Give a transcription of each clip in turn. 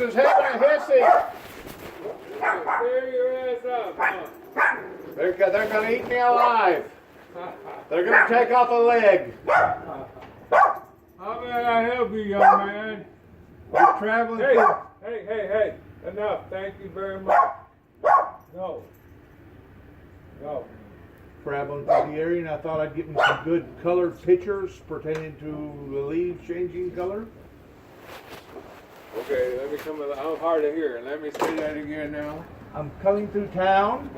is having a hissy. Tear your ass up, huh? They're going to eat me alive. They're going to take off a leg. How may I help you, young man? You're traveling. Hey. Enough. Thank you very much. No. Traveling through the area, and I thought I'd get me some good colored pictures pertaining to the leaves changing color. Okay, let me come. I'm hard to hear. Let me say that again now. I'm coming through town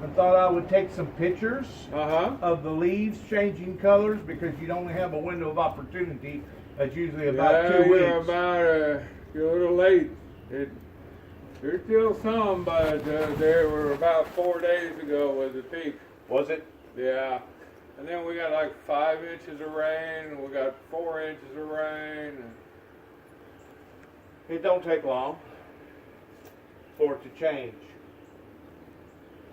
and thought I would take some pictures of the leaves changing colors because you'd only have a window of opportunity. That's usually about 2 weeks. You're a little late. There's still some, but there were about 4 days ago was the peak. Was it? Yeah. And then we got like 5 inches of rain, and we got 4 inches of rain. It don't take long for it to change.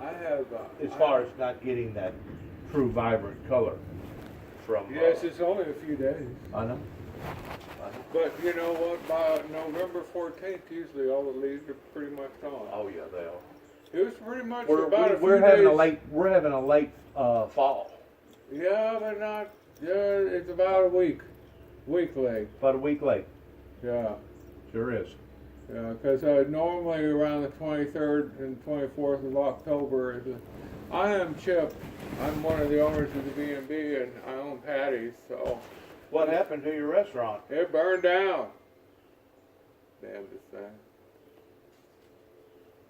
I have. As far as not getting that true vibrant color from. Yes, it's only a few days. I know. But you know what? By November 14th, usually all the leaves are pretty much gone. Oh yeah, they are. It was pretty much about a few we're having days. We're having a late fall. Yeah, but not. Yeah, it's about a week late. About a week late. Yeah. Sure is. Yeah, because normally around the 23rd and 24th of October, I am Chip. I'm one of the owners of the B&B, and I own Patty's. So, what happened to your restaurant? It burned down. Damnedest thing.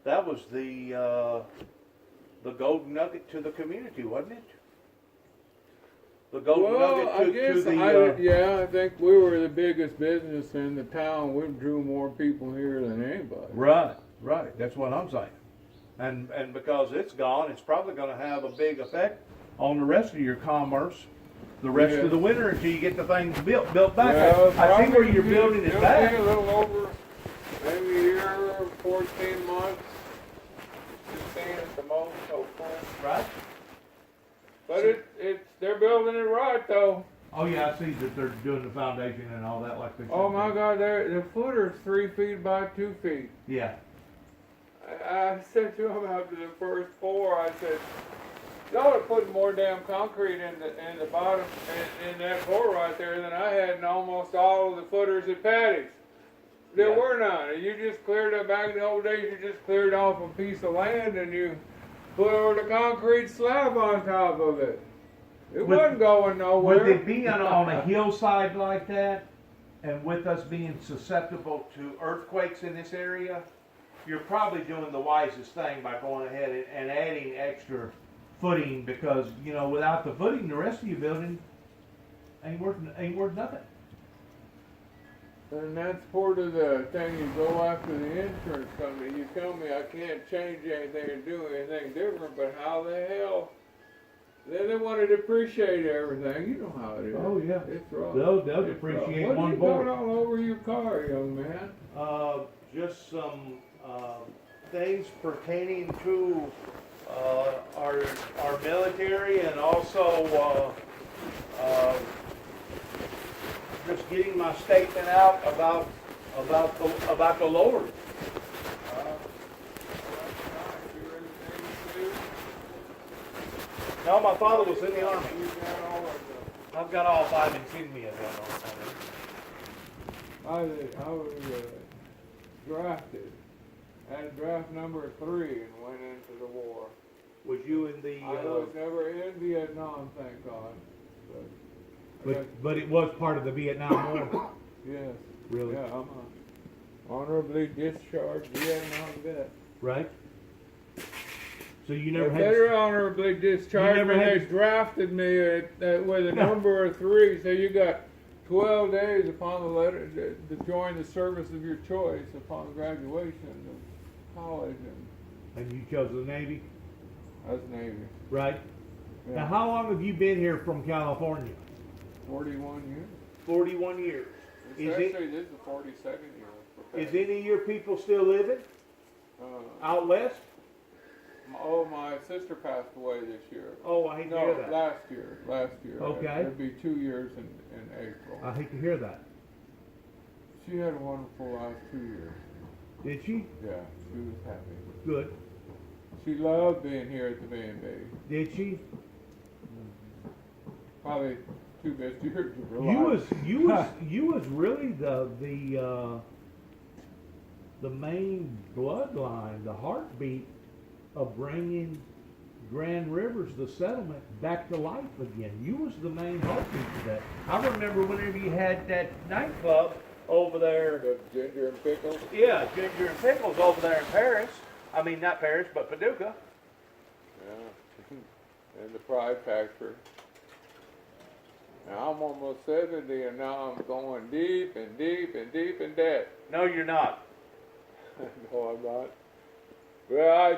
That was the golden nugget to the community, wasn't it? The golden nugget to the. I think we were the biggest business in the town. We drew more people here than anybody. Right. That's what I'm saying. And because it's gone, it's probably going to have a big effect on the rest of your commerce the rest of the winter until you get the things built back. Well, I see where you're building it back. A little over maybe a year, 14 months, 16 at the most, hopefully. Right. But they're building it right though. Oh yeah, I see that they're doing the foundation and all that like they should. Oh my God, the footer's 3 feet by 2 feet. Yeah. I said to them after the first pour, I said, y'all are putting more damn concrete in the bottom in that pour right there than I had in almost all of the footers at Patty's. There were none. You just cleared up back in the old days. You just cleared off a piece of land and you put over the concrete slab on top of it. It wasn't going nowhere. With it being on a hillside like that, and with us being susceptible to earthquakes in this area, you're probably doing the wisest thing by going ahead and adding extra footing because, you know, without the footing, the rest of your building ain't worth nothing. And that's part of the thing. You go after the insurance company. You tell me I can't change anything or do anything different, but how the hell? Then they want to depreciate everything. You know how it is. Oh yeah, it's wrong. They'll depreciate one board. What are you got all over your car, young man? Just some things pertaining to our military and also just getting my statement out about the Lord. No, my father was in the army. I've got all 5 insignia on. I was drafted. I had draft number 3 and went into the war. Was you in the? I was never in Vietnam, thank God. But it was part of the Vietnam War. Yes. Really? Yeah, I'm a honorably discharged Vietnam vet. Right. So you never had. Better honorably discharged when they drafted me with a number of 3. So you got 12 days upon the letter to join the service of your choice upon graduation of college. And you chose the Navy? I was Navy. Right. Yeah. Now, how long have you been here from California? 41 years. 41 years. This is the 42nd year. Is any of your people still living out west? Oh, my sister passed away this year. Oh, I hate to hear that. Last year. Okay. It'll be 2 years in April. I hate to hear that. She had a wonderful last 2 years. Did she? Yeah, she was happy. Good. She loved being here at the B&B. Did she? Probably 2 best years of her life. You was really the main bloodline, the heartbeat of bringing Grand Rivers, the settlement, back to life again. You was the main heartbeat of that. I remember whenever you had that nightclub over there. The ginger and pickles. Yeah, Ginger and Pickles over there in Paris. I mean, not Paris, but Paducah. Yeah. And the Pride Factory. Now I'm almost 70 and now I'm going deep and deep and deep in debt. No, you're not. No, I'm not. Well,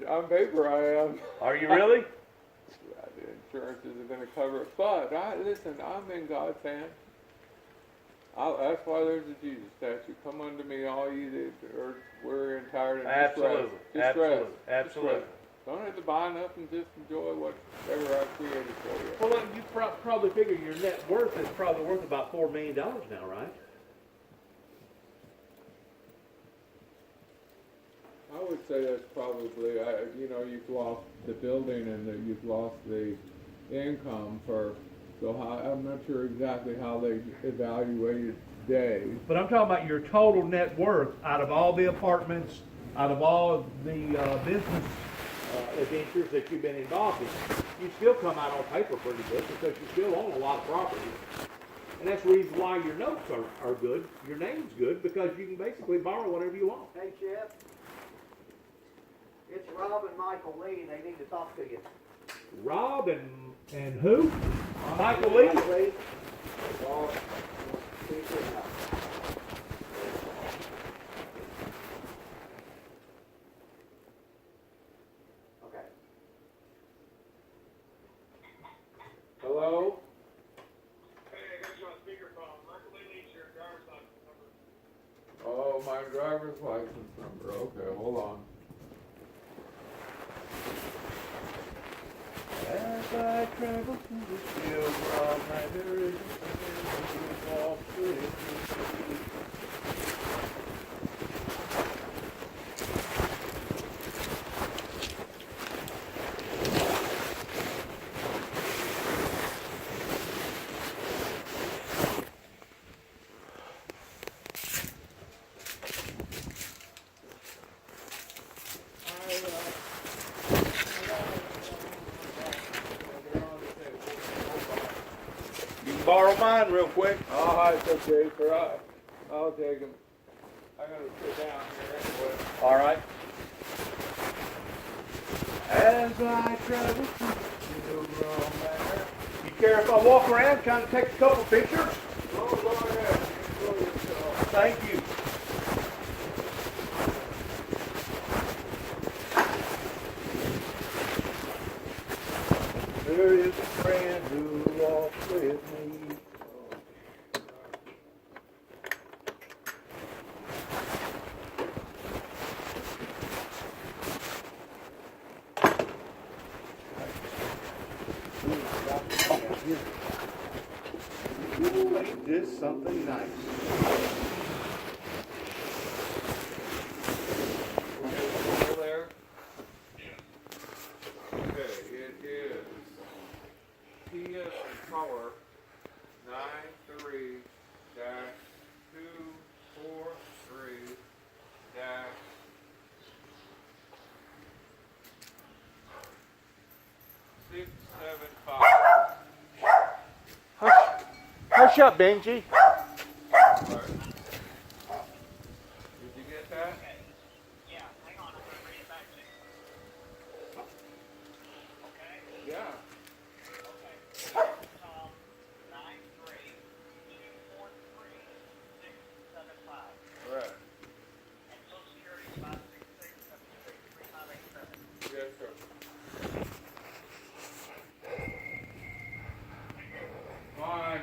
on paper I am. Are you really? Yeah, the insurance isn't going to cover it. But, listen, I'm in God's hands. That's why there's a Jesus statue. Come unto me, all ye that are weary and tired and Absolutely. distressed. Absolutely. Absolutely. Don't have to buy nothing, just enjoy whatever I created for you. Well, look, you probably figure your net worth is probably worth about $4 million now, right? I would say that's probably, you've lost the building and you've lost the income I'm not sure exactly how they evaluated today. But I'm talking about your total net worth out of all the apartments, out of all of the business adventures that you've been involved in. You still come out on paper pretty good because you still own a lot of property. And that's the reason why your notes are good. Your name's good because you can basically borrow whatever you want. Hey, Chip. It's Rob and Michael Lee. They need to talk to you. Rob and who? Michael Lee? Lee. Okay. Hello? Hey, I got you on speakerphone. Michael Lee needs your driver's license number. Oh, my driver's license number. Okay, hold on. As I travel through the field, there is a walk with me. Borrow mine real quick. Oh, it's okay, sir. I'll take him. I gotta sit down here anyway. All right. As I travel through the field, you care if I walk around trying to take a couple pictures? Oh, go ahead. Enjoy yourself. Thank you. There is a friend who walks with me. Ooh, ain't this something nice? Still there? Okay, it is TS color 93-243-675. Hush up, Benji. Right. Did you get that? Yeah, hang on. I'm going to bring it back to you. Okay? Yeah. Okay. 93243-675. Correct. And Social Security is 566-763-3587. Yes, sir. Fine.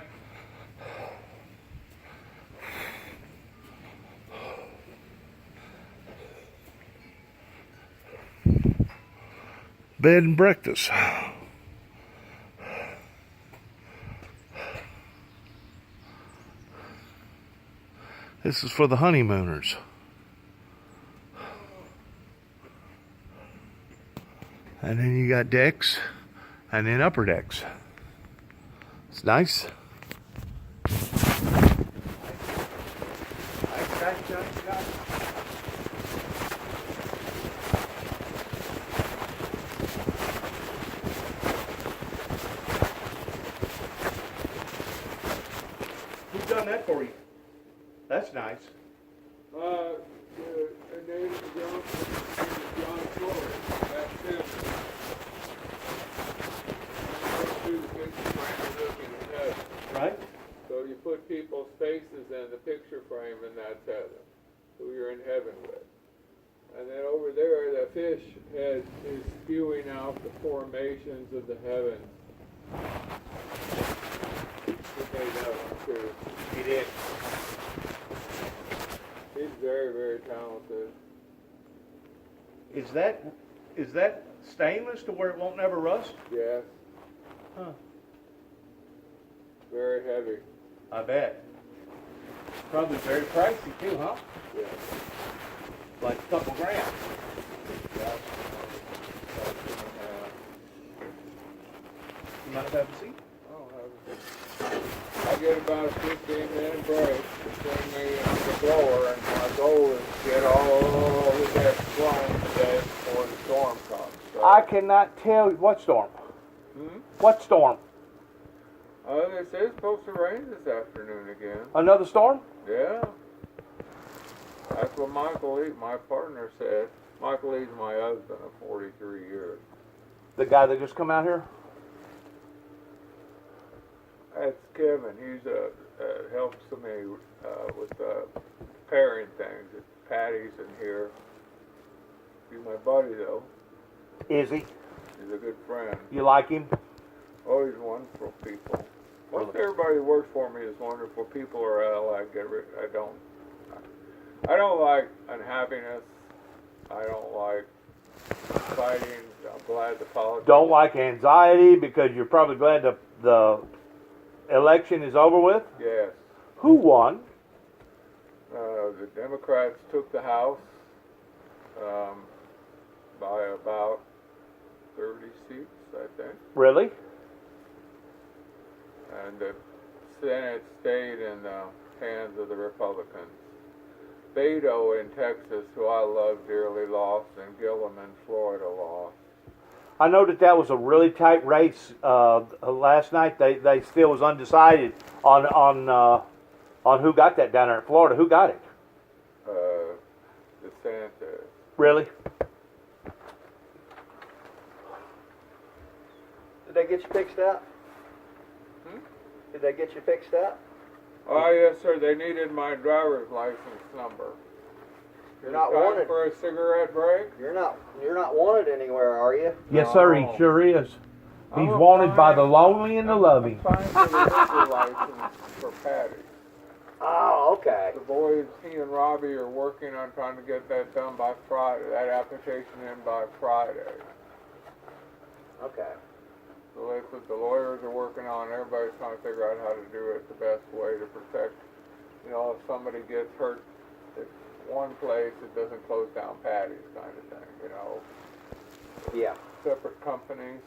Bed and breakfast. This is for the honeymooners. And then you got decks, and then upper decks. It's nice. Who's done that for you? That's nice. And then John Flores. That's him. Do the picture frame looking at heaven. Right? So you put people's faces in the picture frame, and that's heaven, who you're in heaven with. And then over there, the fish head is spewing out the formations of the heavens. He made that one too. He did. He's very, very talented. Is that stainless to where it won't never rust? Yes. Huh. Very heavy. I bet. Probably very pricey too, huh? Yes. Like a couple grand. Yes. You might have a seat. I get about a 15-minute break between me and the blower, and my goal is to get all of that flown today before the storm comes. So, I cannot tell you what storm. What storm? they say it's supposed to rain this afternoon again. Another storm? Yeah. That's what Michael Lee, my partner, said. Michael Lee's my husband of 43 years. The guy that just come out here? That's Kevin. He's helps me with pairing things. Patty's in here. He's my buddy though. Is he? He's a good friend. You like him? Oh, he's wonderful people. Most everybody who works for me is wonderful people, or I don't like unhappiness. I don't like fighting. I'm glad the politics. Don't like anxiety because you're probably glad the election is over with? Yes. Who won? The Democrats took the House by about 30 seats, I think. Really? And the Senate stayed in the hands of the Republicans. Beto in Texas, who I love dearly, lost, and Gillum in Florida lost. I know that was a really tight race last night. They still was undecided on who got that down there in Florida. Who got it? DeSantis. Really? Did they get you fixed up? Did they get you fixed up? Oh yes, sir. They needed my driver's license number. You're not Time wanted. for a cigarette break. You're not wanted anywhere, are you? Yes, sir. He No. sure is. I'm He's wanted by applying- the lonely and the loving. I'm applying for the liquor license for Patty. Oh, okay. The boys, he and Robbie, are working on trying to get that done by Friday. That application in by Friday. Okay. So that's what the lawyers are working on. Everybody's trying to figure out how to do it the best way to protect. You know, if somebody gets hurt at one place, it doesn't close down Patty's kind of thing. You know, Yeah. separate companies.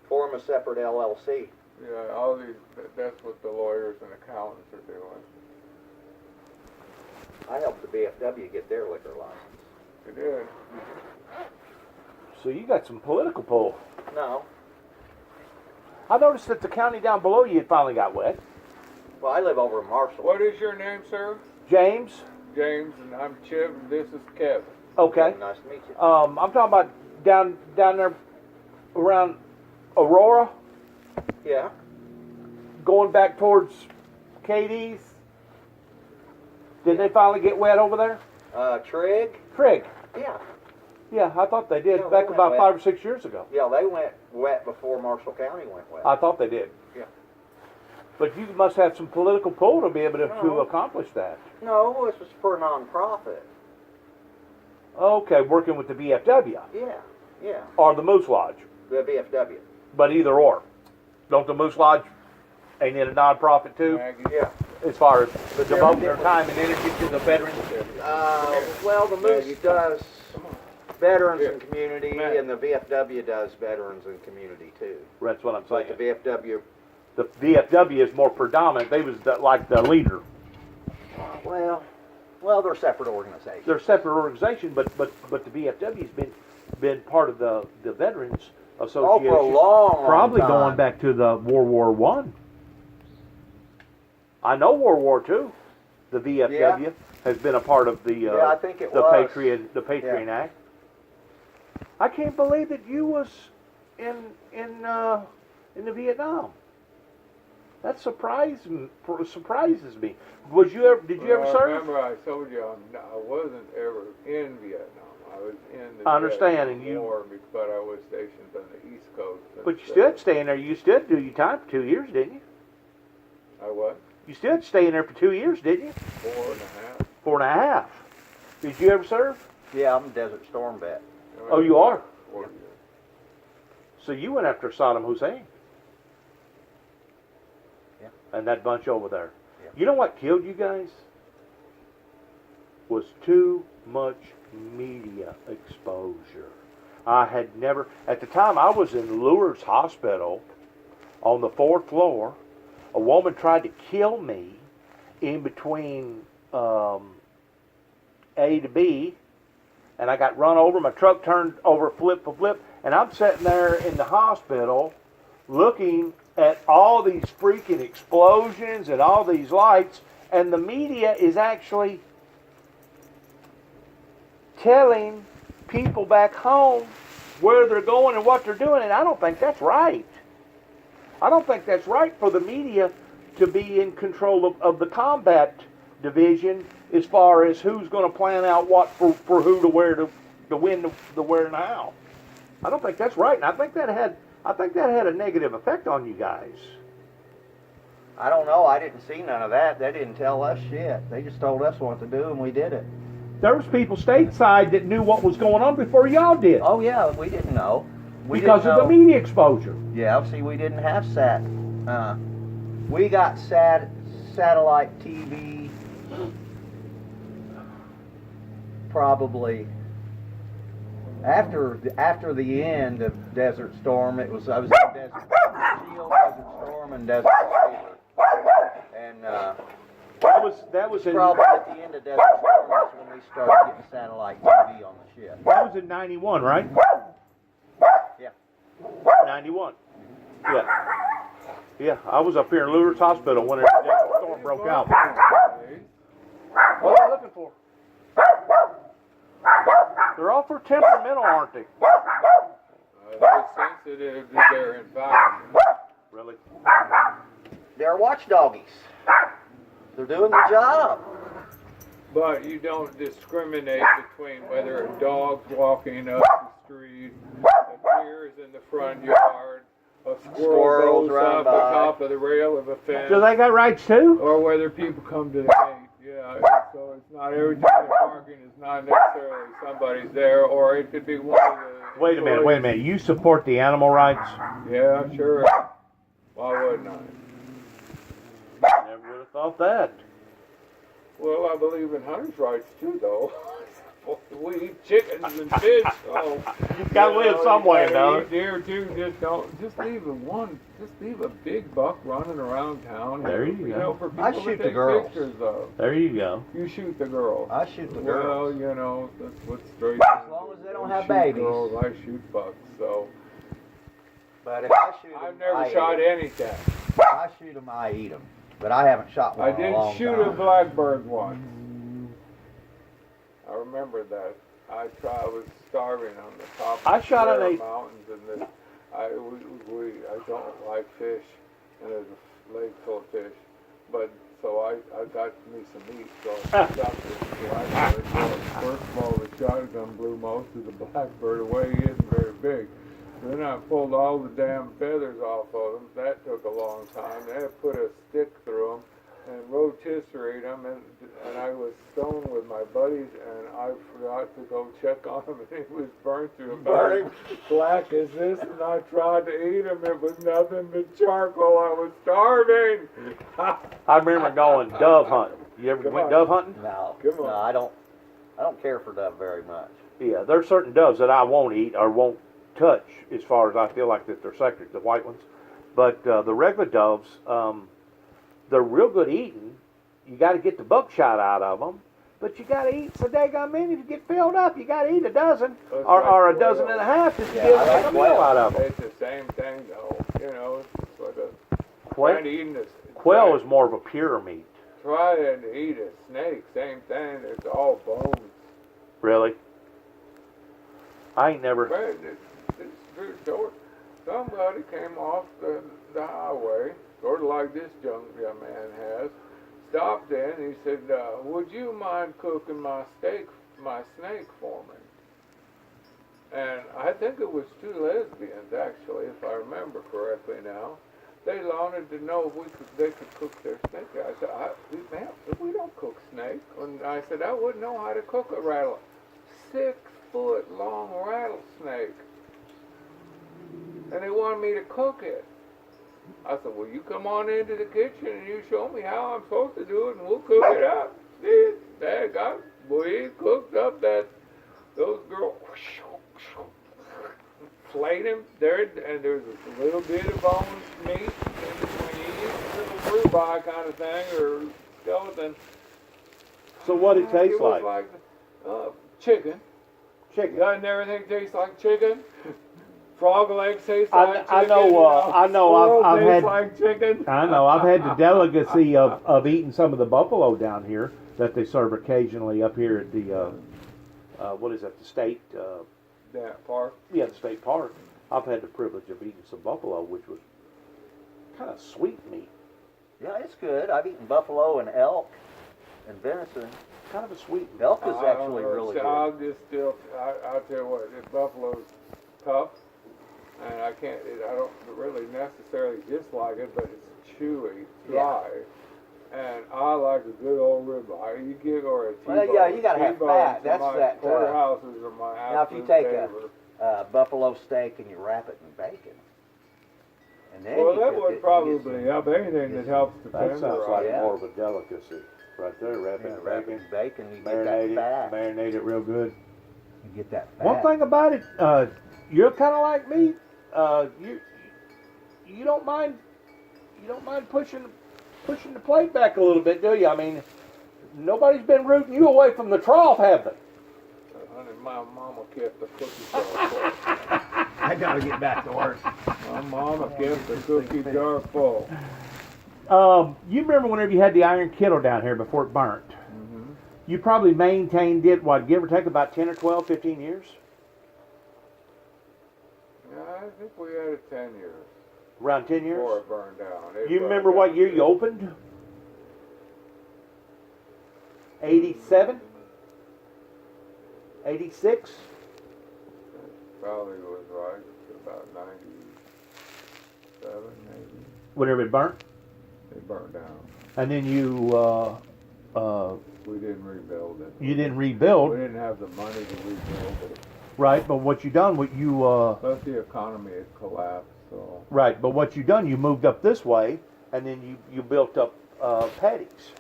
Form a separate LLC. Yeah, all these. That's what the lawyers and accountants are doing. I helped the BFW get their liquor license. They did. So you got some political pull. No. I noticed that the county down below you had finally got wet. Well, I live over in Marshall. What is your name, sir? James? James, and I'm Chip, and this is Kevin. Okay. Nice to meet you. I'm talking about down there around Aurora, Yeah. going back towards Katie's. Did they finally get wet over there? Trig? Craig. Yeah. Yeah, I thought they did Yeah, back they about went 5 or 6 years ago. Yeah, they went wet before Marshall County went wet. I thought they did. Yeah. But you must have some political pull to be able to No. accomplish that. No, this was for a non-profit. Okay, working with the VFW Yeah. Yeah. or the Moose Lodge, The VFW. but either or. Don't the Moose Lodge, ain't it a non-profit too? Maggie. Yeah. As far as But devoting their they're- time and energy to the veterans? Well, the Moose does veterans Yeah. and community, Matt. and the VFW does veterans and community too. That's what I'm But saying. the VFW, The VFW is more predominant. They was like the leader. well, they're separate organizations. They're a separate organization, but the VFW's been part of the Veterans Association. Oh, for a long Probably time. going back to the World War One. I know World War Two. The VFW has been a part of the Yeah, I think it the was. Patriot Act. I can't believe that you was in the Vietnam. That surprises me. Was you ever? Did you ever serve? Remember, I told you I wasn't ever in Vietnam. I was in the I understand, Vietnam and you- War, but I was stationed on the East Coast. But you stood staying there. You stood do your time for 2 years, didn't you? I was You stood staying there for 2 years, didn't you? 4.5. 4.5. Did you ever serve? Yeah, I'm a Desert Storm vet. Oh, you are? 4 years. So you went after Saddam Hussein. Yeah. And that bunch over there. Yeah. You know what killed you guys? Was too much media exposure. I had never, at the time I was in Lourdes Hospital on the 4th floor. A woman tried to kill me in between A to B, and I got run over. My truck turned over flip for flip, and I'm sitting there in the hospital looking at all these freaking explosions and all these lights, and the media is actually telling people back home where they're going and what they're doing, and I don't think that's right. I don't think that's right for the media to be in control of the combat division as far as who's going to plan out what for who to wear to win the where and how. I don't think that's right, and I think that had a negative effect on you guys. I don't know. I didn't see none of that. They didn't tell us shit. They just told us what to do, and we did it. There was people stateside that knew what was going on before y'all did Oh yeah, we didn't know. We because didn't of the know. media exposure. Yeah, see, we didn't have we got satellite TV probably after the end of Desert Storm. I was in Desert Shield, Desert Storm, and Desert Saber. And That was in probably at the end of Desert Storm was when we started getting satellite TV on the ship. that was in '91, right? Yeah. 91. Yeah. Yeah, I was up here in Lourdes Hospital when the storm broke out. What are they looking for? They're awful temperamental, aren't they? They're sensitive to their environment. Really? They're watchdoggies. They're doing their job. But you don't discriminate between whether a dog's walking up the street, a deer is in the front yard, a squirrel Squirrels goes run up the by. top of the rail of a fence, Do they got rights too? or whether people come to the gate. Yeah, so it's not every time they're barking, it's not necessarily somebody's there, or it could be one of the... Wait a minute. You support the animal rights? Yeah, sure. Why wouldn't I? Never would have thought that. Well, I believe in hunters' rights too, though. We eat chickens and fish, so You gotta live some way, you don't eat deer too. Just leave a big buck running around town. There you go. For people I to shoot the take girls. pictures of. There you go. You shoot the girls. I shoot the Well, girls. that's what's straight. As long as they don't have shoot babies. Girls, I shoot bucks. So But if I shoot them, I've never I shot eat 'em. anything. If I shoot them, I eat them. But I haven't shot one I in a did long shoot time. a blackbird once. I remember that. I was starving on the top I of the shot an Sierra eight. mountains, and I don't like fish, and there's a lake full of fish, but so I got me some meat, so I shot this blackbird. First of all, the shotgun blew most of the blackbird away. He isn't very big. Then I pulled all the damn feathers off of them. That took a long time. Then I put a stick through them and rotisserie them, and I was stoned with my buddies, and I forgot to go check on him, and he was burnt to about as black as this, and I tried to eat him. It was nothing but charcoal. I was starving. I remember going dove hunting. You ever Come went on. dove hunting? No, Come on. no, I don't care for dove very much. Yeah, there's certain doves that I won't eat or won't touch as far as I feel like that they're sacred, the white ones. But the regular doves, they're real good eating. You got to get the buckshot out of them, but you got to eat so daggone many to get filled up. You got to eat a dozen That's or like a dozen quail. and a half just to Yeah, be able I to like make a meal quail. out of them. It's the same thing though, you know, it's like a, Quail, trying to eat this. quail is more of a pure meat. Try to eat a snake, same thing, it's all bones. Really? I ain't never. But it's true short. Somebody came off the highway, sort of like this young man has, stopped in and he said, would you mind cooking my snake for me? And I think it was two lesbians actually, if I remember correctly now. They wanted to know if they could cook their snake. I said, ma'am, we don't cook snake. And I said, I wouldn't know how to cook a 6-foot long rattlesnake. And they wanted me to cook it. I said, well, you come on into the kitchen and you show me how I'm supposed to do it and we'll cook it up. We cooked up those girls flayed him there, and there's a little bit of bone meat in between, little rhubarb kind of thing, or skeleton. So what it tastes It was like? Chicken. Chicken. Doesn't everything taste like chicken? Frog legs taste I- like I chicken. know, I know, Squirrel I've tastes had- like chicken. I know. I've had the delicacy of eating some of the buffalo down here that they serve occasionally up here at the what is that? The state. That part. Yeah, the state park. I've had the privilege of eating some buffalo, which was kind of sweet meat, Yeah, it's good. I've eaten buffalo and elk and venison. kind of a sweet meat. Elk is I don't actually know, really I'll good. just I'll tell you what, this buffalo's tough, and I don't really necessarily dislike it, but it's chewy, dry, and I like a good old ribeye. You get or a T-bone. Well, yeah, you gotta have T-bones fat. are That's my that, porterhouses are my now, if you absolute take favorite. Buffalo steak and you wrap it in bacon. And then Well, you that cook would it, probably help anything that helps the That sounds like tenderize. Yeah. more of a delicacy, right there. Wrap it in wrap it bacon, in bacon, you get marinate that fat. marinate it real good. You get that fat. One thing about it, you're kind of like me. You don't mind pushing the plate back a little bit, do you? I mean, nobody's been rooting you away from the trough, have they? Honey, my mama kept the cookie jar full. I gotta get back to work. My mama kept the cookie jar full. You remember whenever you had the iron kettle down here before it burnt? Mm-hmm. You probably maintained it, what, give or take about 10 or 12, 15 years? Yeah, I think we had it 10 years Around 10 years? before it burned down. It You burned remember what down year to- you opened? 87? 86? Probably was right. About 97, maybe. Whenever it burnt? It burned down. And then you We didn't rebuild it. didn't We rebuild, didn't have the money to rebuild it. right? But what you done, Plus the economy had collapsed, so. right? But what you done, you moved up this way, and then you built up patios.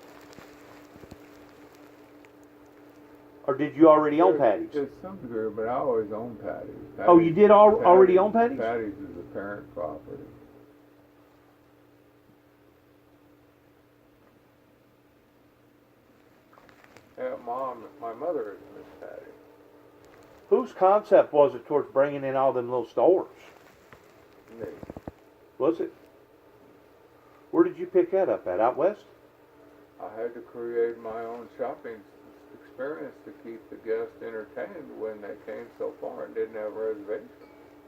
Or did you already own patios? To some degree, but I always owned patties. Oh, you did already own patios? Patties is the parent property. Yeah, my mother is Miss Patty. Whose concept was it towards bringing in all them little stores? Me. Was it? Where did you pick that up at? Out west? I had to create my own shopping experience to keep the guests entertained when they came so far and didn't have reservations.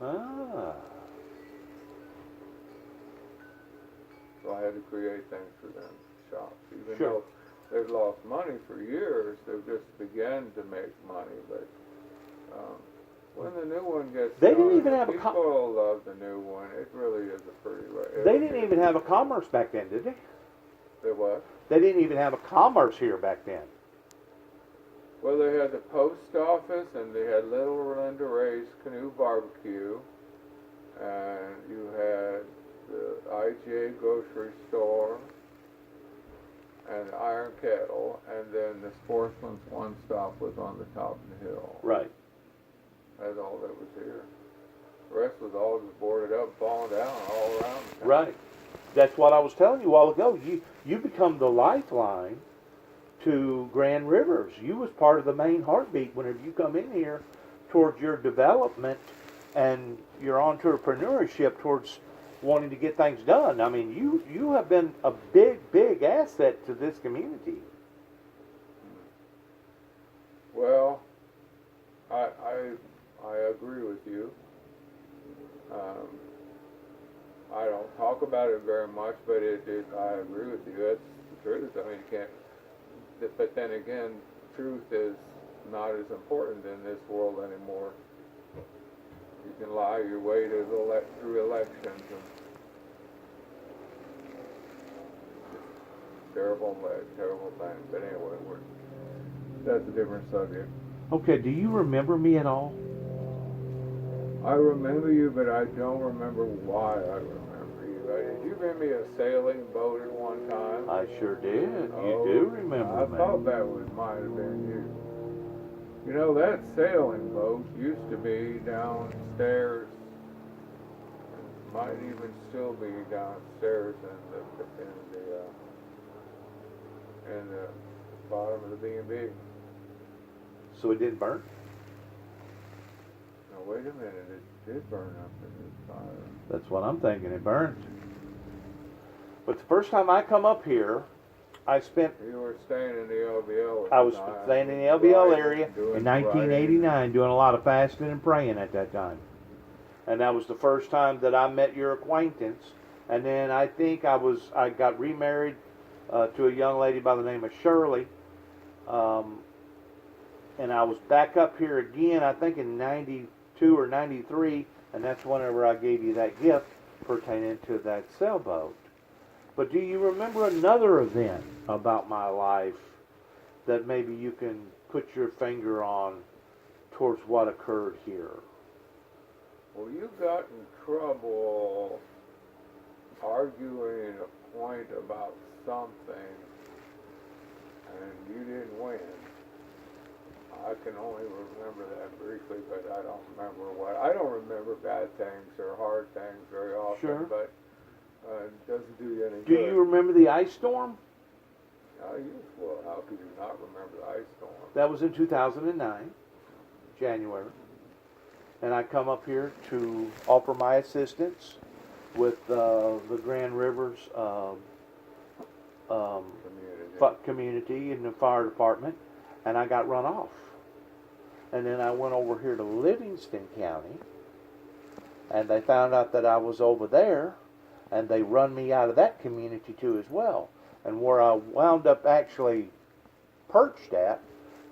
Ah. So I had to create things for them to shop. Even Sure. though they've lost money for years, they've just begun to make money. But when the new one gets They didn't done, even have a people love the new one. It really is a pretty. They didn't even have a commerce back then, did they? They what? They didn't even have a commerce here back then. Well, they had the post office, and they had Little Linda Ray's Canoe Barbecue, and you had the IGA grocery store, and the Iron Kettle, and then the Sportsman's One Stop was on the top of the hill. Right. That's all that was here. The rest was all just boarded up, falling down all around the town. Right. That's what I was telling you a while ago. You become the lifeline to Grand Rivers. You was part of the main heartbeat whenever you come in here towards your development and your entrepreneurship towards wanting to get things done. I mean, you have been a big asset to this community. Well, I agree with you. I don't talk about it very much, but I agree with you. That's the truth. I mean, you can't. But then again, truth is not as important in this world anymore. You can lie your way to through elections and terrible thing. But anyway, that's a different subject. Okay, do you remember me at all? I remember you, but I don't remember why I remember you. Did you bring me a sailing boat at one time? I sure did. You Oh, do remember I me. thought that might have been you. You know, that sailing boat used to be downstairs. Might even still be downstairs in the bottom of the B&B. So it didn't burn? Now wait a minute, it did burn up in this fire. That's what I'm thinking. It burned. But the first time I come up here, I spent. You were staying in the LBL at I was the time. staying in the LBL Writing, area doing in 1989, writing. doing a lot of fasting and praying at that time. And that was the first time that I met your acquaintance. And then I think I got remarried to a young lady by the name of Shirley. And I was back up here again, I think in 92 or 93, and that's whenever I gave you that gift pertaining to that sailboat. But do you remember another event about my life that maybe you can put your finger on towards what occurred here? Well, you got in trouble arguing a point about something, and you didn't win. I can only remember that briefly, but I don't remember what. I don't remember bad things or hard things very often, Sure. but it doesn't do you any Do good. you remember the ice storm? Well, how could you not remember the ice storm? That was in 2009, January. And I come up here to offer my assistance with the Grand Rivers community and the fire department, and I got run off. And then I went over here to Livingston County, and they found out that I was over there, and they run me out of that community too as well. And where I wound up actually perched at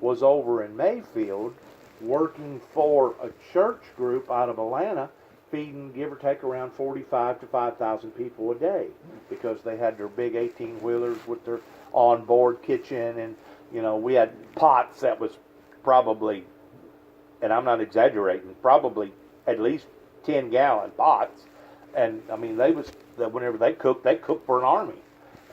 was over in Mayfield, working for a church group out of Atlanta, feeding, give or take, around 45 to 5,000 people a day, because they had their big 18-wheelers with their onboard kitchen, and you know, we had pots that was probably, and I'm not exaggerating, probably at least 10-gallon pots. And I mean, whenever they cooked for an army.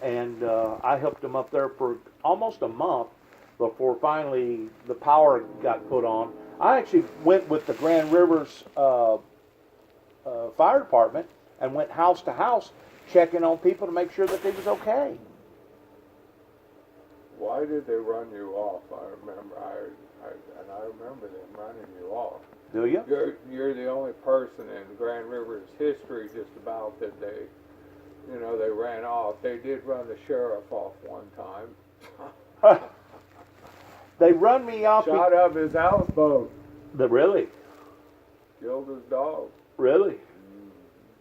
And I helped them up there for almost a month before finally the power got put on. I actually went with the Grand Rivers fire department and went house to house checking on people to make sure that they was okay. Why did they run you off? I remember, I remember them running you off. Do you? You're the only person in Grand River's history just about that they ran off. They did run the sheriff off one time. They run me off. Shot up his houseboat. Really? Killed his dog. Really?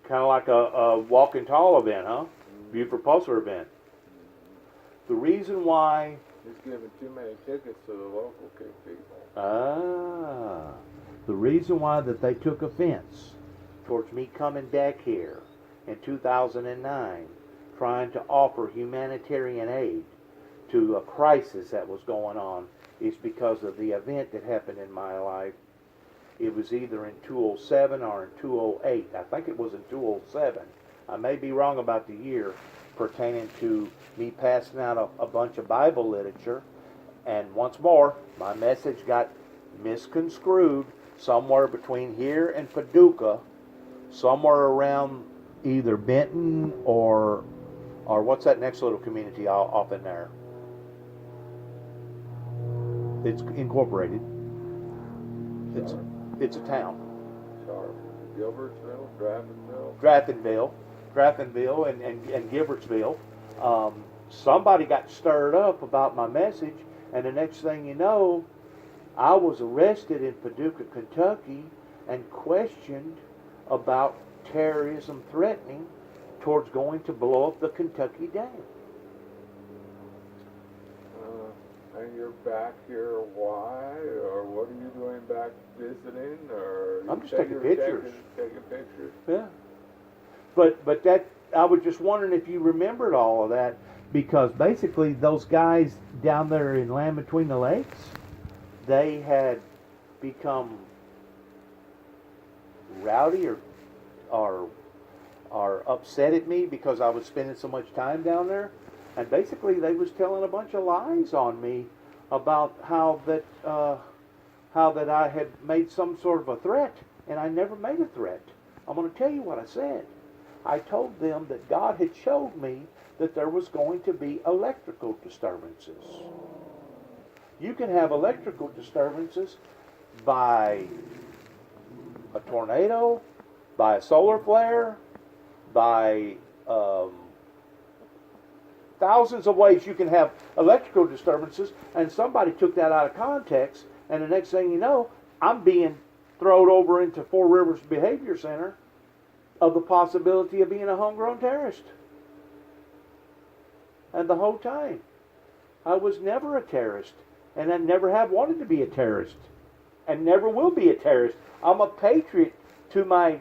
Kind of like a walking tall event, huh? Buford Pulsar event. The reason why... He's giving too many tickets to the local people. The reason why that they took offense towards me coming back here in 2009, trying to offer humanitarian aid to a crisis that was going on, is because of the event that happened in my life. It was either in 2007 or in 2008. I think it was in 2007. I may be wrong about the year, pertaining to me passing out a bunch of Bible literature. And once more, my message got misconstrued somewhere between here and Paducah, somewhere around either Benton or what's that next little community off in there? It's incorporated. It's a town. Sharp, Gilbertsville, Draftonville, and Gibbertsville. Somebody got stirred up about my message, and the next thing you know, I was arrested in Paducah, Kentucky, and questioned about terrorism threatening towards going to blow up the Kentucky Dam. And you're back here, why? Or what are you doing back visiting? Or I'm just taking pictures. Taking pictures. Yeah. But that, I was just wondering if you remembered all of that, because basically those guys down there in Land Between the Lakes, they had become rowdy or upset at me because I was spending so much time down there, and basically they was telling a bunch of lies on me about how that I had made some sort of a threat, and I never made a threat. I'm going to tell you what I said. I told them that God had showed me that there was going to be electrical disturbances. You can have electrical disturbances by a tornado, by a solar flare, by thousands of ways you can have electrical disturbances, and somebody took that out of context, and the next thing you know, I'm being thrown over into Four Rivers Behavior Center of the possibility of being a homegrown terrorist. And the whole time, I was never a terrorist, and I never have wanted to be a terrorist, and never will be a terrorist. I'm a patriot to my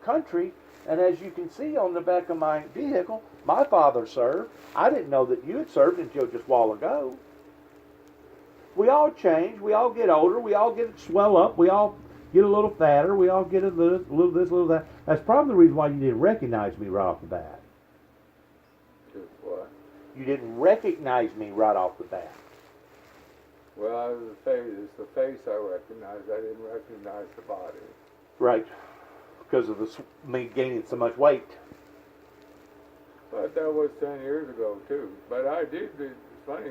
country, and as you can see on the back of my vehicle, my father served. I didn't know that you had served until just a while ago. We all change, we all get older, we all get swell up, we all get a little fatter, we all get a little this, little that. That's probably the reason why you didn't recognize me right off the bat. Just what? You didn't recognize me right off the bat. Well, it's the face I recognized. I didn't recognize the body. Right. Because of me gaining so much weight. But that was 10 years ago, too. But I did, it's funny,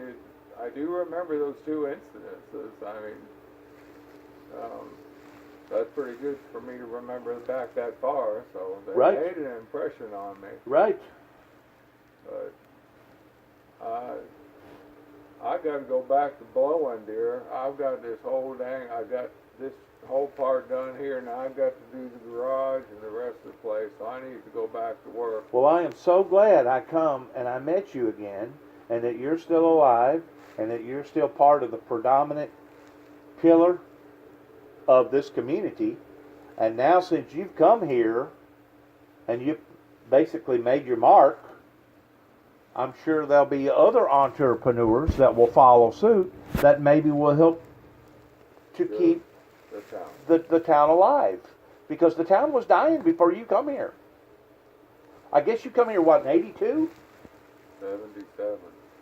I do remember those two incidences. I mean, that's pretty good for me to remember back that far, so they Right. made an impression on me. Right. But I got to go back to blowing, dear. I've got this whole I got this whole part done here, and I've got to do the garage and the rest of the place, so I need to go back to work. Well, I am so glad I come and I met you again, and that you're still alive, and that you're still part of the predominant pillar of this community. And now, since you've come here and you've basically made your mark, I'm sure there'll be other entrepreneurs that will follow suit that maybe will help to keep the town alive. Because the town was dying before you come here. I guess you come here, what, in 82? 77.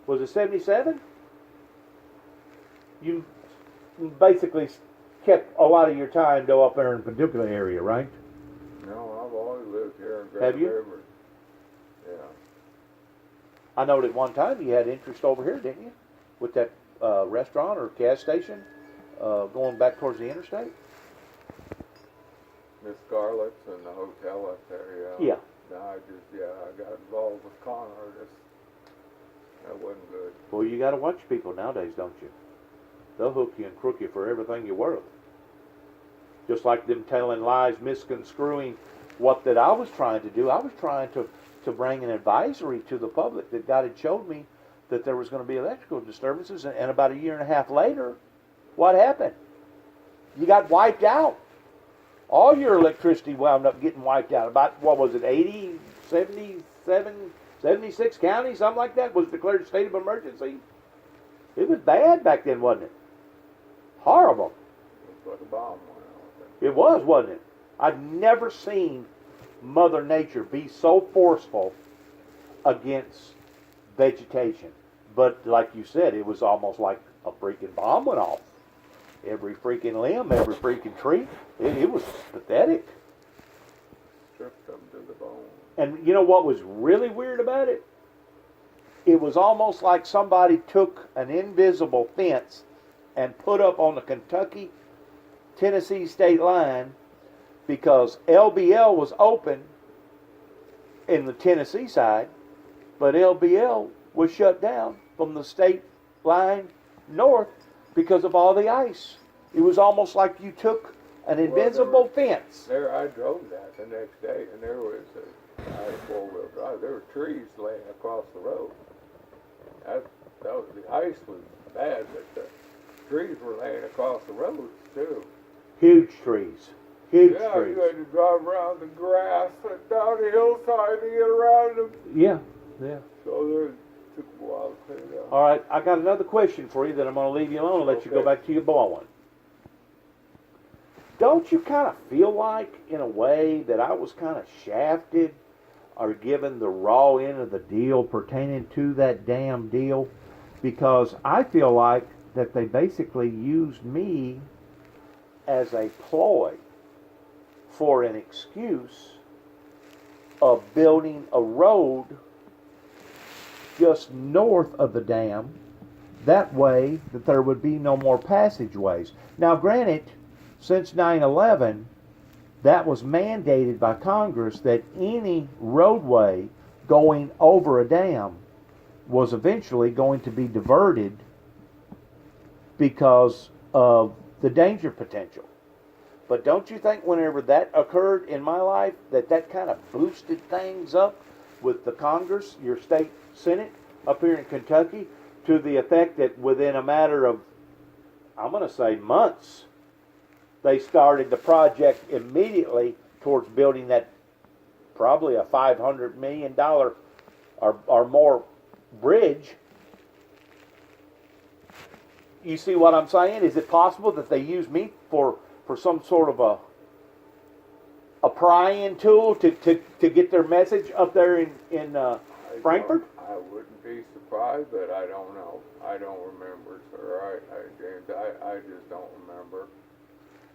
Was it 77? You basically kept a lot of your time though up there in the Paducah area, right? No, I've always lived here in Grand Have you? River. Yeah. I know that one time you had interest over here, didn't you? With that restaurant or gas station going back towards the interstate? Miss Scarlett's and the hotel up there, Yeah. No, I got involved with con artists. That wasn't good. Well, you got to watch people nowadays, don't you? They'll hook you and crook you for everything you're worth. Just like them telling lies, misconstruing what that I was trying to do. I was trying to bring an advisory to the public that God had showed me that there was going to be electrical disturbances, and about a year and a half later, what happened? You got wiped out. All your electricity wound up getting wiped out. About, what was it, 80, 77, 76 counties, something like that, was declared a state of emergency. It was bad back then, wasn't it? Horrible. It's like a bomb went off. It was, wasn't it? I've never seen Mother Nature be so forceful against vegetation. But like you said, it was almost like a freaking bomb went off. every freaking limb, every freaking tree. It was pathetic. Stripped them to the bone. And you know what was really weird about it? It was almost like somebody took an invisible fence and put up on the Kentucky-Tennessee state line, because LBL was open in the Tennessee side, but LBL was shut down from the state line north because of all the ice. It was almost like you took an invisible fence. There, I drove that the next day, and there was a four-wheel drive. There were trees laying across the road. The ice was bad, but the trees were laying across the road too. Huge trees. Huge Yeah, trees. you had to drive around the grass and down the hillside to get around them. Yeah, yeah. So there took a while to clear it up. All right, I got another question for you, then I'm going to leave you alone and let you go Okay. back to your blowing. Don't you kind of feel like, in a way, that I was kind of shafted or given the raw end of the deal pertaining to that damn deal? Because I feel like that they basically used me as a ploy for an excuse of building a road just north of the dam. That way that there would be no more passageways. Now granted, since 9/11, that was mandated by Congress that any roadway going over a dam was eventually going to be diverted because of the danger potential. But don't you think whenever that occurred in my life that kind of boosted things up with the Congress, your state Senate up here in Kentucky, to the effect that within a matter of, I'm going to say, months, they started the project immediately towards building that probably a $500 million or more bridge. You see what I'm saying? Is it possible that they use me for some sort of a prying tool to get their message up there in Frankfurt? I wouldn't be surprised, but I don't know. I don't remember, sir. James, I just don't remember.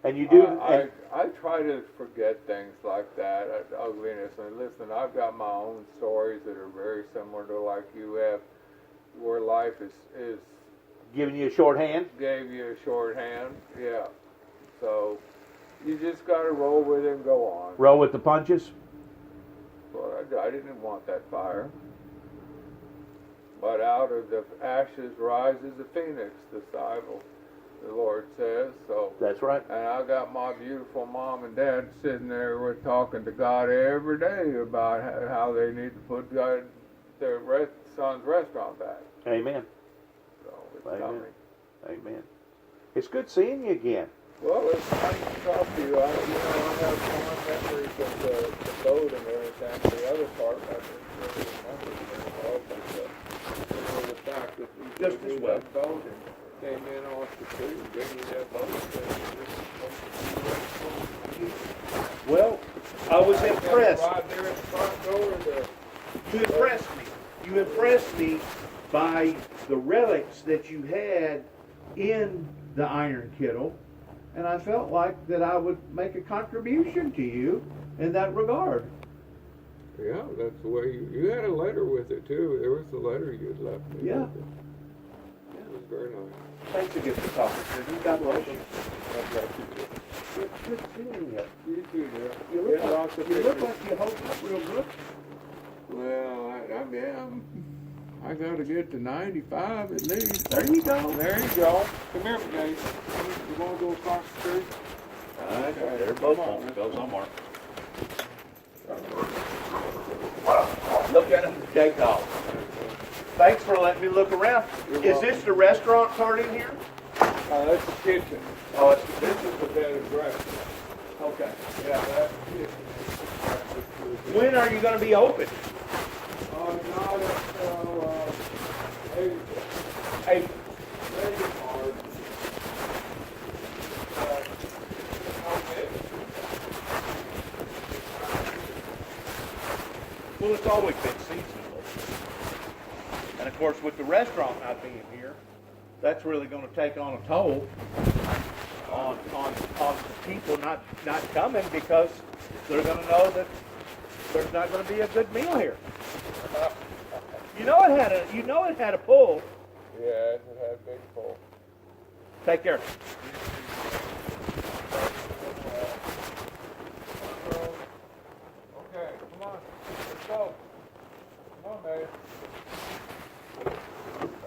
And you do. I try to forget things like that, ugliness. And listen, I've got my own stories that are very similar to like you have, where life is giving you a shorthand. Gave you a shorthand, yeah. So you just got to roll with it and go on. Roll with the punches. Well, I didn't want that fire. But out of the ashes rises a phoenix, the Bible, the Lord says. So that's right. And I got my beautiful mom and dad sitting there with talking to God every day about how they need to put their son's restaurant back. Amen. So it's Amen. coming. Amen. It's good seeing you again. Well, it's nice to talk to you. I have fond memories of the boat and everything. The other part, I didn't really remember very well, but the fact that you Just gave as me well. that boat and came in off the street and gave me that boat. Well, I was impressed. Right there at the front door of the... You impressed me. You impressed me by the relics that you had in the iron kettle, and I felt like that I would make a contribution to you in that regard. Yeah, that's the way you had a letter with it too. There was a letter you had left me. Yeah. With it. Yeah, it was very nice. Thanks again for talking to me. God bless you. God bless you too. Good seeing you. You too, dear. You look, Yeah, lots like, of you look pictures. like you hold up real good. Well, I got to get to 95 at least. There you go. There you go. Come here, Nate. You want to go across the street? They're both Come on, on. man. Goes on, Mark. Look at them take off. Thanks for letting me look around. You're Is this the restaurant part in here? That's the kitchen. Oh, it's This is the bed and breakfast. okay. Yeah, that's the kitchen. When are you going to be open? Not until April. April. Maybe March. Well, it's always been seasonal. And of course, with the restaurant not being here, that's really going to take on a toll on the people not coming, because they're going to know that there's not going to be a good meal here. You know it had a pull. Yeah, it had a big pull. Take care. Okay, come on. Let's go. Come on, man.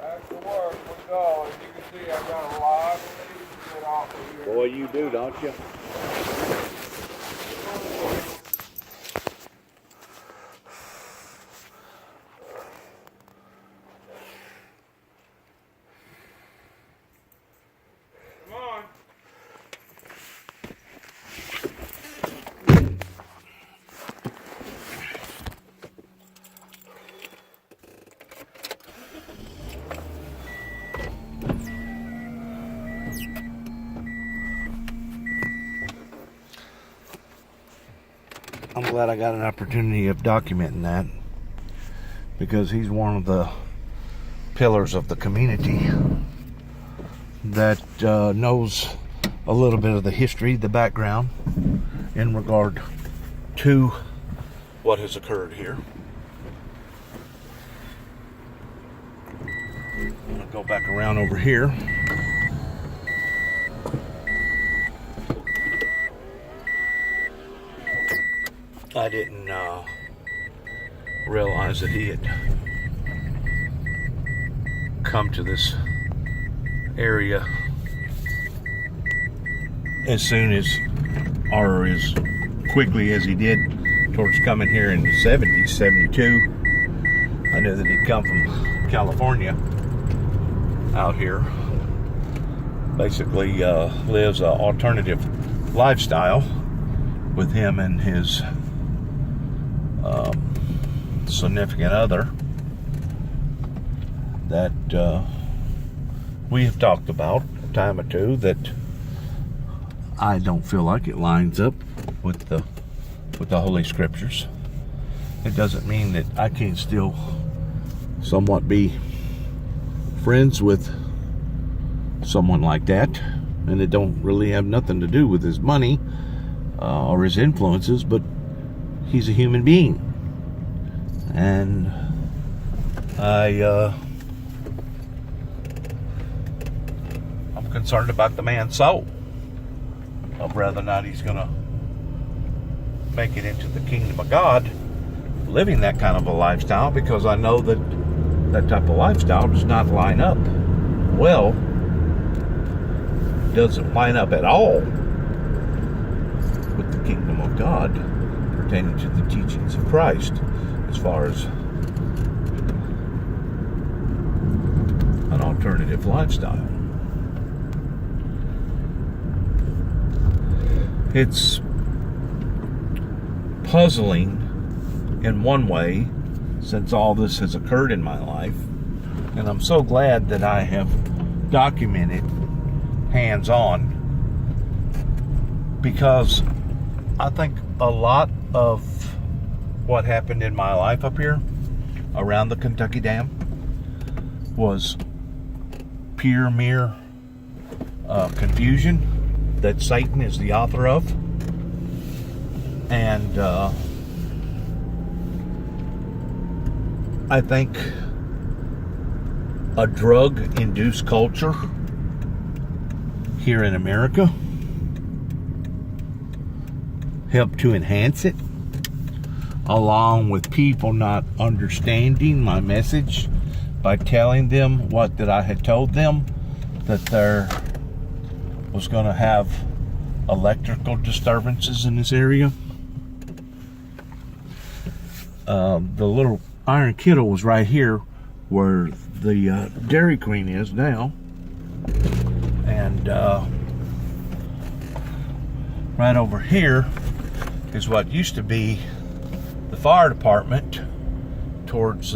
Back to work we go. As you can see, I've got a lot of leaves to get off of here. Boy, you do, don't you? Come on. I'm glad I got an opportunity of documenting that, because he's one of the pillars of the community that knows a little bit of the history, the background in regard to what has occurred here. I'm gonna go back around over here. I didn't realize that he had come to this area as soon as, or as quickly as he did, towards coming here in the 70s, 72. I knew that he'd come from California out here. Basically lives an alternative lifestyle with him and his significant other that we have talked about a time or two, that I don't feel like it lines up with the Holy Scriptures. It doesn't mean that I can't still somewhat be friends with someone like that, and it don't really have nothing to do with his money or his influences, but he's a human being, and I'm concerned about the man's soul, of whether or not he's gonna make it into the kingdom of God living that kind of a lifestyle, because I know that that type of lifestyle does not line up well, doesn't line up at all with the kingdom of God pertaining to the teachings of Christ, as far as an alternative lifestyle. It's puzzling in one way, since all this has occurred in my life, and I'm so glad that I have documented hands-on, because I think a lot of what happened in my life up here around the Kentucky Dam was pure mere confusion that Satan is the author of, and I think a drug-induced culture here in America helped to enhance it, along with people not understanding my message by telling them what that I had told them, that there was going to have electrical disturbances in this area. The little iron kettle was right here where the Dairy Queen is now, and right over here is what used to be the fire department towards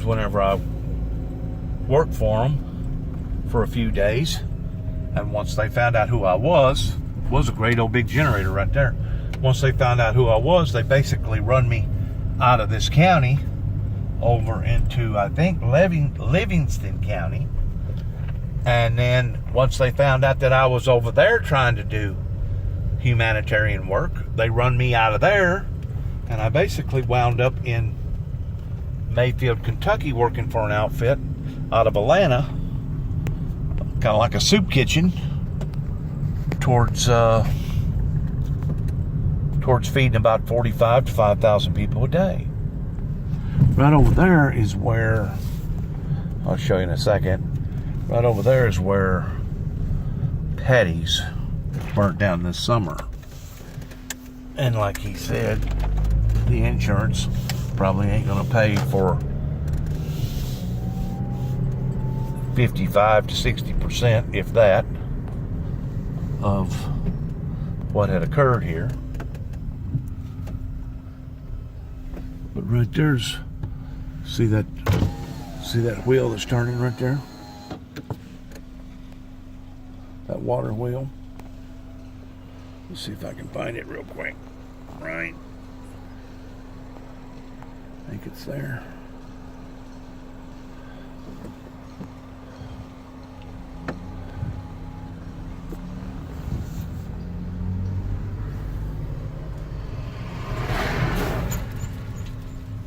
whenever I worked for them for a few days. And once they found out who I was a great old big generator right there. Once they found out who I was, they basically run me out of this county over into, I think, Livingston County. And then once they found out that I was over there trying to do humanitarian work, they run me out of there, and I basically wound up in Mayfield, Kentucky, working for an outfit out of Atlanta, kind of like a soup kitchen, towards feeding about 45 to 5,000 people a day. Right over there is where, I'll show you in a second, right over there is where Patty's burnt down this summer. And like he said, the insurance probably ain't gonna pay for 55 to 60%, if that, of what had occurred here. But right there's, see that wheel that's turning right there? That water wheel. Let's see if I can find it real quick. Right. I think it's there.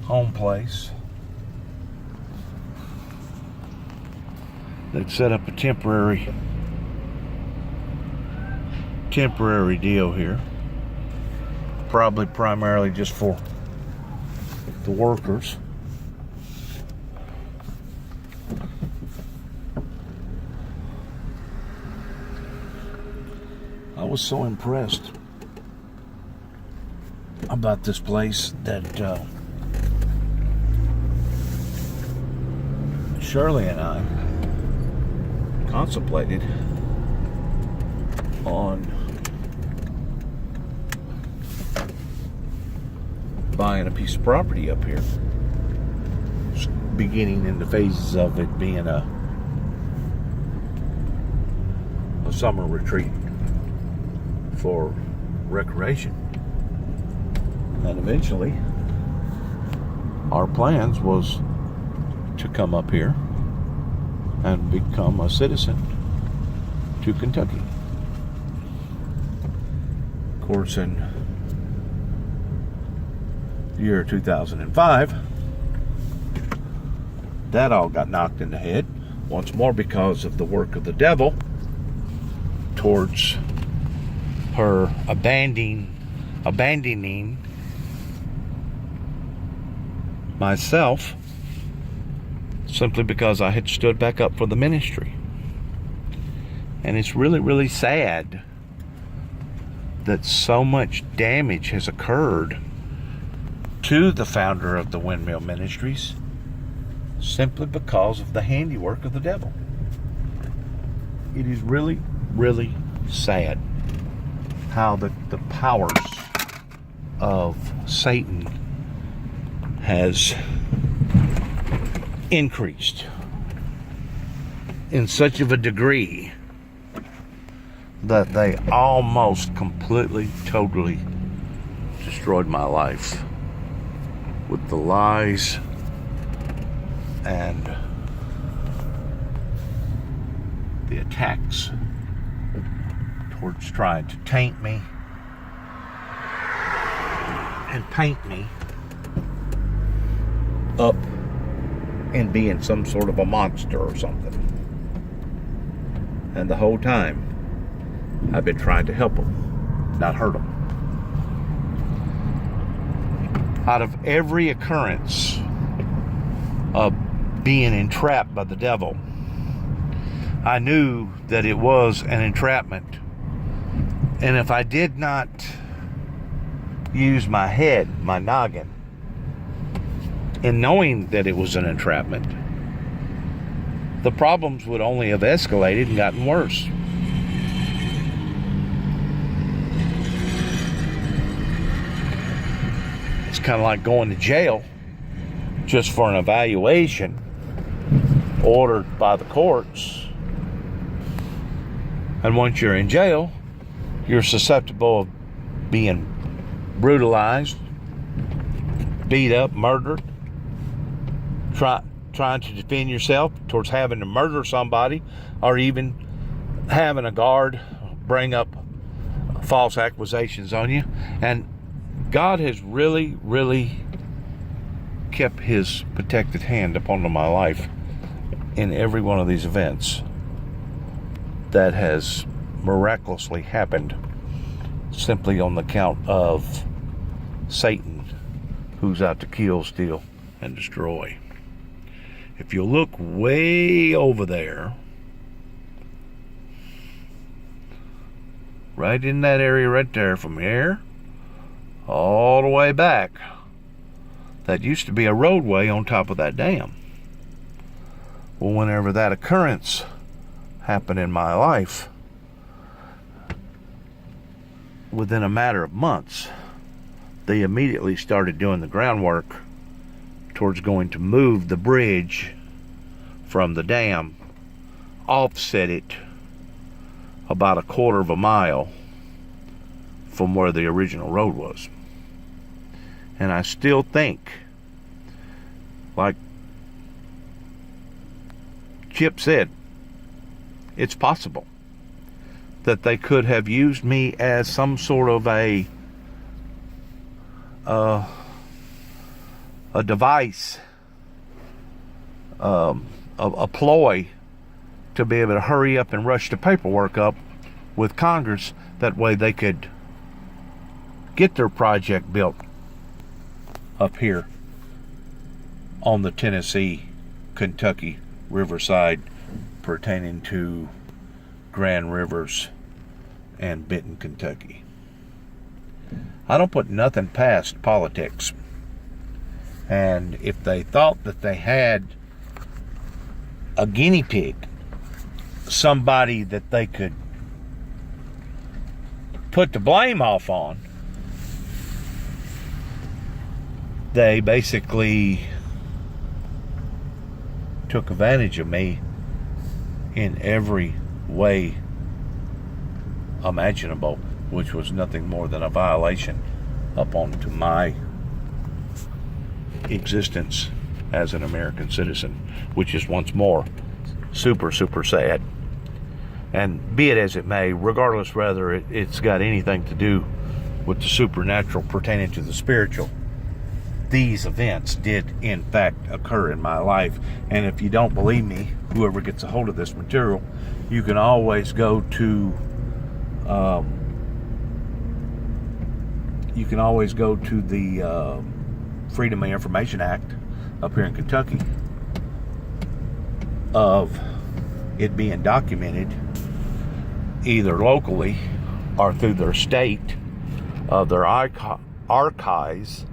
Home place. They've set up a temporary deal here. Probably primarily just for the workers. I was so impressed about this place that Shirley and I contemplated on buying a piece of property up here, beginning in the phases of it being a summer retreat for recreation. And eventually our plans was to come up here and become a citizen to Kentucky. Of course, in the year 2005, that all got knocked in the head once more because of the work of the devil towards her abandoning myself, simply because I had stood back up for the ministry. And it's really, really sad that so much damage has occurred to the founder of the Windmill Ministries simply because of the handiwork of the devil. It is really, really sad how the powers of Satan has increased in such of a degree that they almost completely, totally destroyed my life with the lies and the attacks towards trying to taint me and paint me up in being some sort of a monster or something. And the whole time I've been trying to help them, not hurt them. Out of every occurrence of being entrapped by the devil, I knew that it was an entrapment. And if I did not use my head, my noggin, in knowing that it was an entrapment, the problems would only have escalated and gotten worse. It's kind of like going to jail just for an evaluation ordered by the courts. And once you're in jail, you're susceptible of being brutalized, beat up, murdered, trying to defend yourself, towards having to murder somebody, or even having a guard bring up false accusations on you. And God has really, really kept his protected hand upon my life in every one of these events that has miraculously happened simply on the count of Satan, who's out to kill, steal, and destroy. If you look way over there, right in that area right there, from here all the way back, that used to be a roadway on top of that dam. Well, whenever that occurrence happened in my life, within a matter of months, they immediately started doing the groundwork towards going to move the bridge from the dam, offset it about a quarter of a mile from where the original road was. And I still think, like Chip said, it's possible that they could have used me as some sort of a device, a ploy to be able to hurry up and rush the paperwork up with Congress. That way they could get their project built up here on the Tennessee-Kentucky riverside, pertaining to Grand Rivers and Benton, Kentucky. I don't put nothing past politics. And if they thought that they had a guinea pig, somebody that they could put the blame off on, they basically took advantage of me in every way imaginable, which was nothing more than a violation upon to my existence as an American citizen, which is once more super, super sad. And be it as it may, regardless whether it's got anything to do with the supernatural pertaining to the spiritual, these events did in fact occur in my life. And if you don't believe me, whoever gets a hold of this material, you can always go to the Freedom of Information Act up here in Kentucky, of it being documented either locally or through their state, of their archives,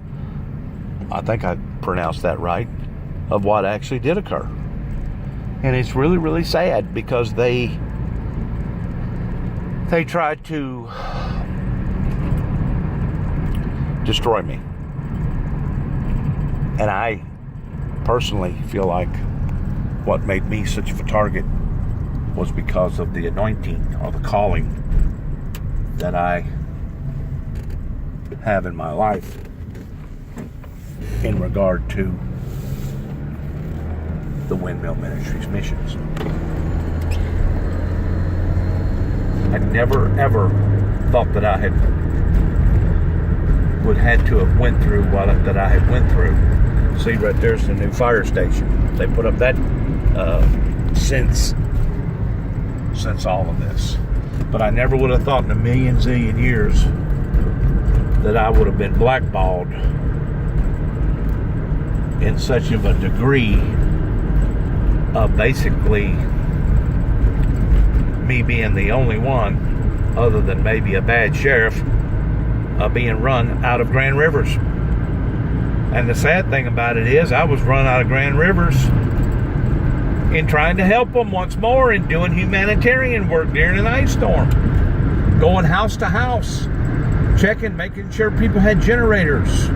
I think I pronounced that right, of what actually did occur. And it's really, really sad, because they tried to destroy me. And I personally feel like what made me such of a target was because of the anointing or the calling that I have in my life in regard to the Windmill Ministries missions. I never ever thought that I would had to have went through what that I had went through. See, right there's the new fire station. They put up that since all of this. But I never would have thought in a million zillion years that I would have been blackballed in such of a degree of basically me being the only one, other than maybe a bad sheriff, being run out of Grand Rivers. And the sad thing about it is, I was run out of Grand Rivers in trying to help them once more and doing humanitarian work during an ice storm, going house to house, checking, making sure people had generators,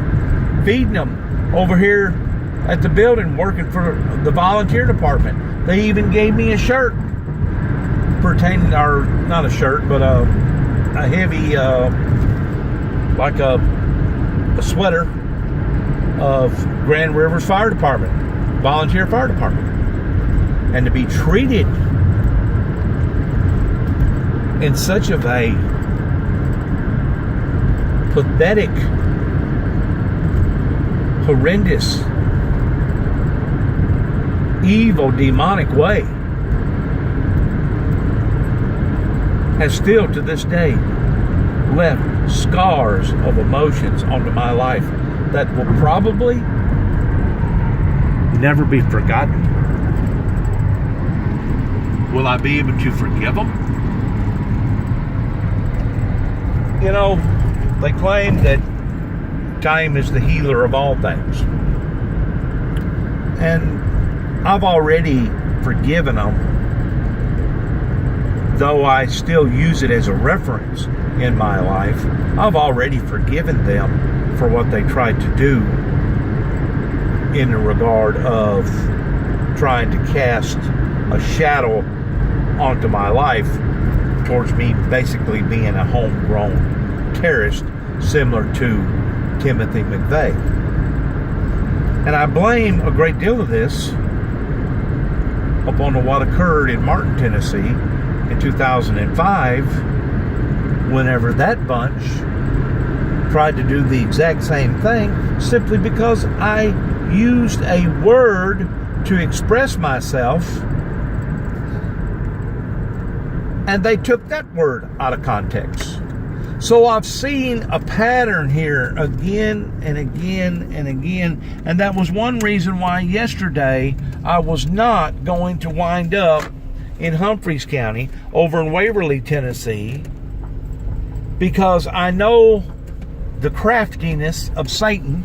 feeding them over here at the building, working for the volunteer department. They even gave me a shirt pertaining, or not a shirt, but a heavy, like a sweater of Grand Rivers Fire Department, volunteer fire department. And to be treated in such of a pathetic, horrendous, evil, demonic way has still to this day left scars of emotions onto my life that will probably never be forgotten. Will I be able to forgive them? You know, they claim that time is the healer of all things. And I've already forgiven them, though I still use it as a reference in my life. I've already forgiven them for what they tried to do in the regard of trying to cast a shadow onto my life towards me basically being a homegrown terrorist similar to Timothy McVeigh. And I blame a great deal of this upon what occurred in Martin, Tennessee in 2005, whenever that bunch tried to do the exact same thing simply because I used a word to express myself, and they took that word out of context. So I've seen a pattern here again and again and again, and that was one reason why yesterday I was not going to wind up in Humphreys County over in Waverly, Tennessee, because I know the craftiness of Satan,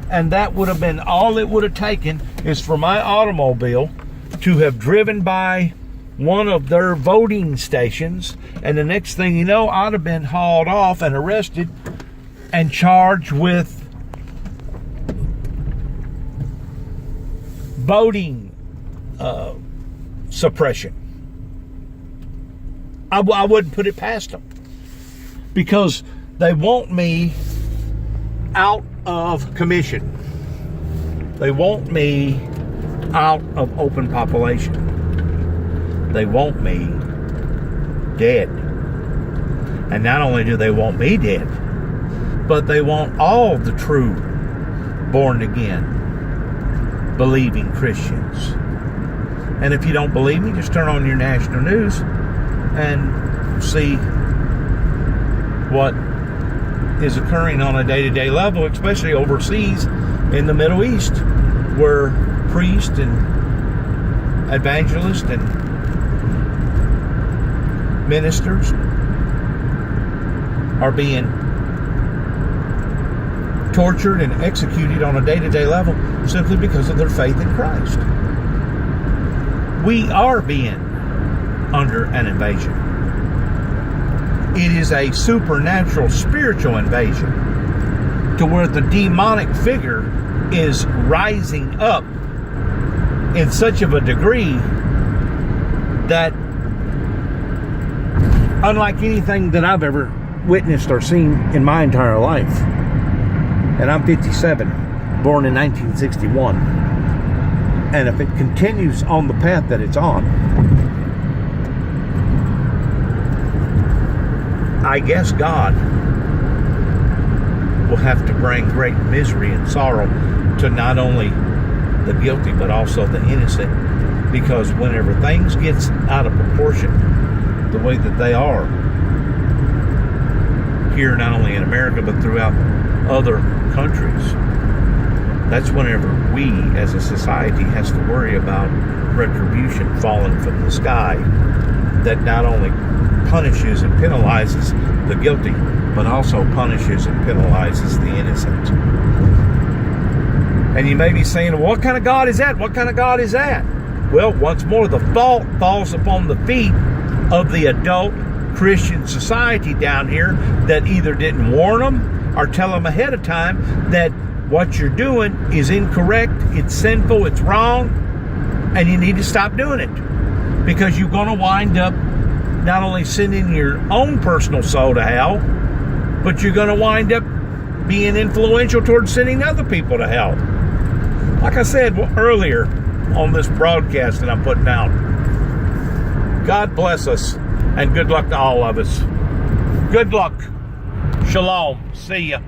and that would have been all it would have taken is for my automobile to have driven by one of their voting stations, and the next thing you know, I'd have been hauled off and arrested and charged with voting suppression. I wouldn't put it past them, because they want me out of commission. They want me out of open population. They want me dead. And not only do they want me dead, but they want all the true born again, believing Christians. And if you don't believe me, just turn on your national news and see what is occurring on a day-to-day level, especially overseas in the Middle East, where priests and evangelists and ministers are being tortured and executed on a day-to-day level simply because of their faith in Christ. We are being under an invasion. It is a supernatural, spiritual invasion to where the demonic figure is rising up in such of a degree that unlike anything that I've ever witnessed or seen in my entire life. And I'm 57, born in 1961. And if it continues on the path that it's on, I guess God will have to bring great misery and sorrow to not only the guilty but also the innocent, because whenever things gets out of proportion the way that they are here, not only in America but throughout other countries, that's whenever we as a society has to worry about retribution falling from the sky that not only punishes and penalizes the guilty but also punishes and penalizes the innocent. And you may be saying, well, what kind of God is that? What kind of God is that? Well, once more, the fault falls upon the feet of the adult Christian society down here that either didn't warn them or tell them ahead of time that what you're doing is incorrect, it's sinful, it's wrong, and you need to stop doing it, because you're going to wind up not only sending your own personal soul to hell, but you're going to wind up being influential towards sending other people to hell. like I said earlier on this broadcast that I'm putting out, God bless us and good luck to all of us. Good luck. Shalom. See ya.